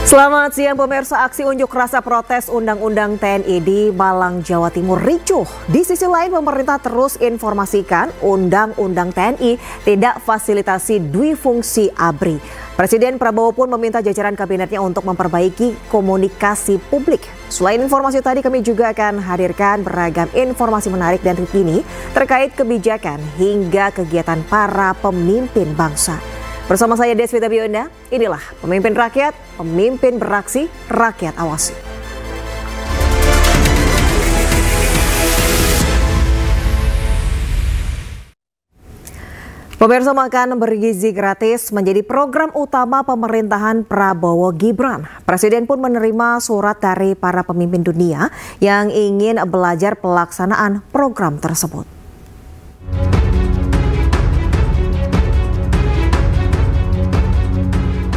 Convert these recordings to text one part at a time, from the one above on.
Selamat siang pemirsa, aksi unjuk rasa protes Undang-Undang TNI di Malang, Jawa Timur ricuh. Di sisi lain pemerintah terus informasikan Undang-Undang TNI tidak fasilitasi duifungsi ABRI. Presiden Prabowo pun meminta jajaran kabinetnya untuk memperbaiki komunikasi publik. Selain informasi tadi, kami juga akan hadirkan beragam informasi menarik dan terkini terkait kebijakan hingga kegiatan para pemimpin bangsa. Bersama saya Deswita Bionda, inilah Pemimpin Rakyat, Pemimpin Beraksi, Rakyat Awasi. Pemirsa, makan bergizi gratis menjadi program utama pemerintahan Prabowo Gibran. Presiden pun menerima surat dari para pemimpin dunia yang ingin belajar pelaksanaan program tersebut.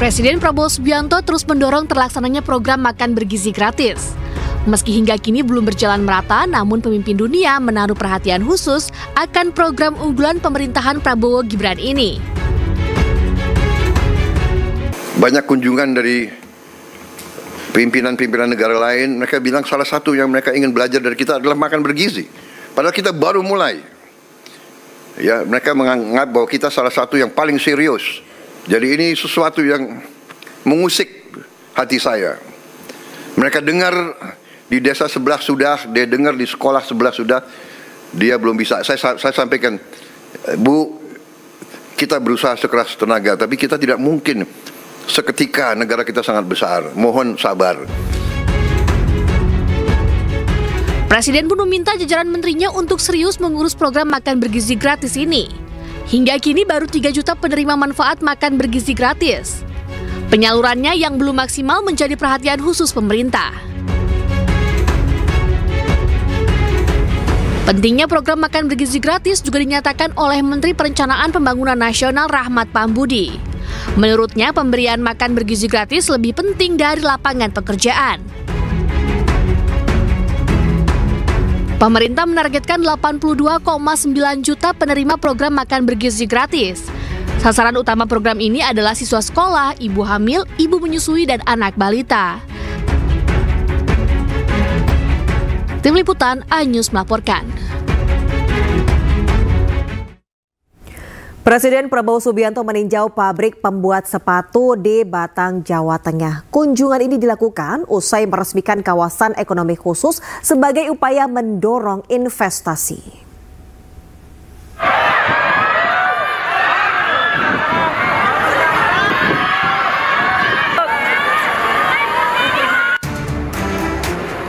Presiden Prabowo Subianto terus mendorong terlaksananya program makan bergizi gratis. Meski hingga kini belum berjalan merata, namun pemimpin dunia menaruh perhatian khusus akan program unggulan pemerintahan Prabowo Gibran ini. Banyak kunjungan dari pimpinan-pimpinan negara lain, mereka bilang salah satu yang mereka ingin belajar dari kita adalah makan bergizi. Padahal kita baru mulai. Ya, mereka menganggap bahwa kita salah satu yang paling serius. Jadi ini sesuatu yang mengusik hati saya. Mereka dengar di desa sebelah sudah, dia dengar di sekolah sebelah sudah, dia belum bisa. Saya sampaikan, Bu, kita berusaha sekeras tenaga, tapi kita tidak mungkin seketika, negara kita sangat besar. Mohon sabar. Presiden pun meminta jajaran menterinya untuk serius mengurus program makan bergizi gratis ini. Hingga kini baru 3 juta penerima manfaat makan bergizi gratis. Penyalurannya yang belum maksimal menjadi perhatian khusus pemerintah. Pentingnya program makan bergizi gratis juga dinyatakan oleh Menteri Perencanaan Pembangunan Nasional Rahmat Pambudi. Menurutnya pemberian makan bergizi gratis lebih penting dari lapangan pekerjaan. Pemerintah menargetkan 82,9 juta penerima program makan bergizi gratis. Sasaran utama program ini adalah siswa sekolah, ibu hamil, ibu menyusui, dan anak balita. Tim Liputan iNews melaporkan. Presiden Prabowo Subianto meninjau pabrik pembuat sepatu di Batang, Jawa Tengah. Kunjungan ini dilakukan usai meresmikan kawasan ekonomi khusus sebagai upaya mendorong investasi.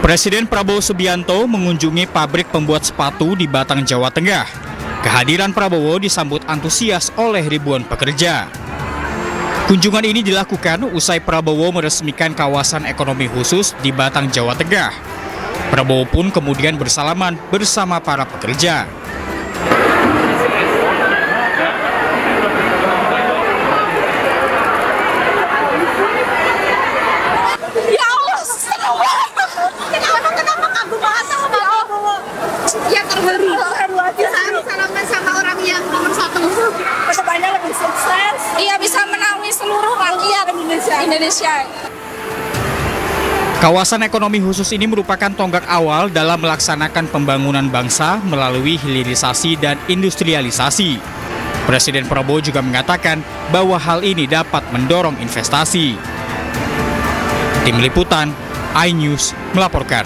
Presiden Prabowo Subianto mengunjungi pabrik pembuat sepatu di Batang, Jawa Tengah. Kehadiran Prabowo disambut antusias oleh ribuan pekerja. Kunjungan ini dilakukan usai Prabowo meresmikan kawasan ekonomi khusus di Batang, Jawa Tengah. Prabowo pun kemudian bersalaman bersama para pekerja. Ya Allah, seru banget. Kenapa kagum banget sama Pak Prabowo? Ya terharu. Salaman sama orang yang nomor 1. Kedepannya lebih sukses. Iya, bisa menaungi seluruh rakyat Indonesia. Kawasan ekonomi khusus ini merupakan tonggak awal dalam melaksanakan pembangunan bangsa melalui hilirisasi dan industrialisasi. Presiden Prabowo juga mengatakan bahwa hal ini dapat mendorong investasi. Tim Liputan iNews melaporkan.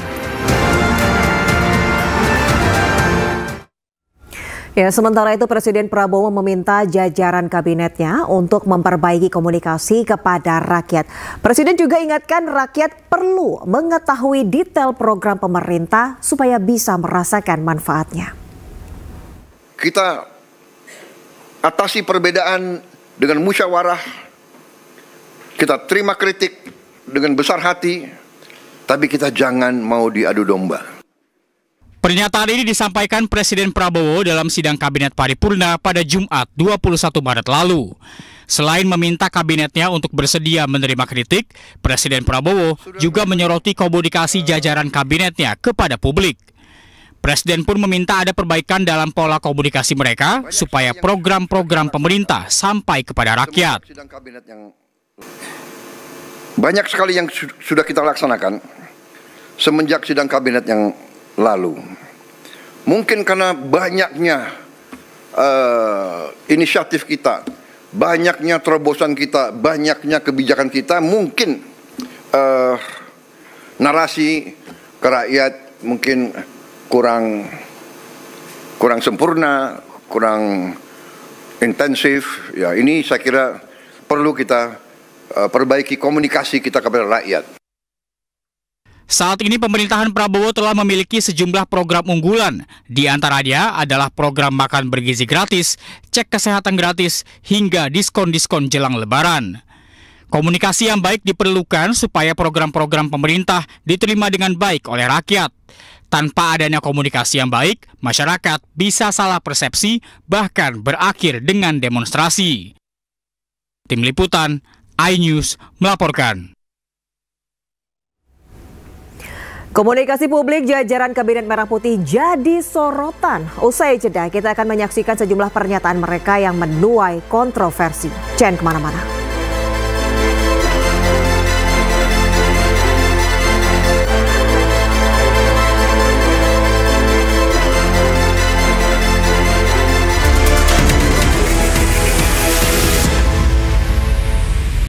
Ya, sementara itu Presiden Prabowo meminta jajaran kabinetnya untuk memperbaiki komunikasi kepada rakyat. Presiden juga ingatkan rakyat perlu mengetahui detail program pemerintah supaya bisa merasakan manfaatnya. Kita atasi perbedaan dengan musyawarah. Kita terima kritik dengan besar hati, tapi kita jangan mau diadu domba. Pernyataan ini disampaikan Presiden Prabowo dalam sidang Kabinet Paripurna pada Jumat 21 Maret lalu. Selain meminta kabinetnya untuk bersedia menerima kritik, Presiden Prabowo juga menyoroti komunikasi jajaran kabinetnya kepada publik. Presiden pun meminta ada perbaikan dalam pola komunikasi mereka supaya program-program pemerintah sampai kepada rakyat. Banyak sekali yang sudah kita laksanakan semenjak sidang kabinet yang lalu. Mungkin karena banyaknya inisiatif kita, banyaknya terobosan kita, banyaknya kebijakan kita, mungkin narasi ke rakyat mungkin kurang sempurna, kurang intensif. Ya, ini saya kira perlu kita perbaiki komunikasi kita kepada rakyat. Saat ini pemerintahan Prabowo telah memiliki sejumlah program unggulan. Di antaranya adalah program makan bergizi gratis, cek kesehatan gratis, hingga diskon-diskon jelang Lebaran. Komunikasi yang baik diperlukan supaya program-program pemerintah diterima dengan baik oleh rakyat. Tanpa adanya komunikasi yang baik, masyarakat bisa salah persepsi, bahkan berakhir dengan demonstrasi. Tim Liputan, iNews melaporkan. Komunikasi publik jajaran Kabinet Merah Putih jadi sorotan. Usai jeda, kita akan menyaksikan sejumlah pernyataan mereka yang menuai kontroversi. Jangan kemana-mana.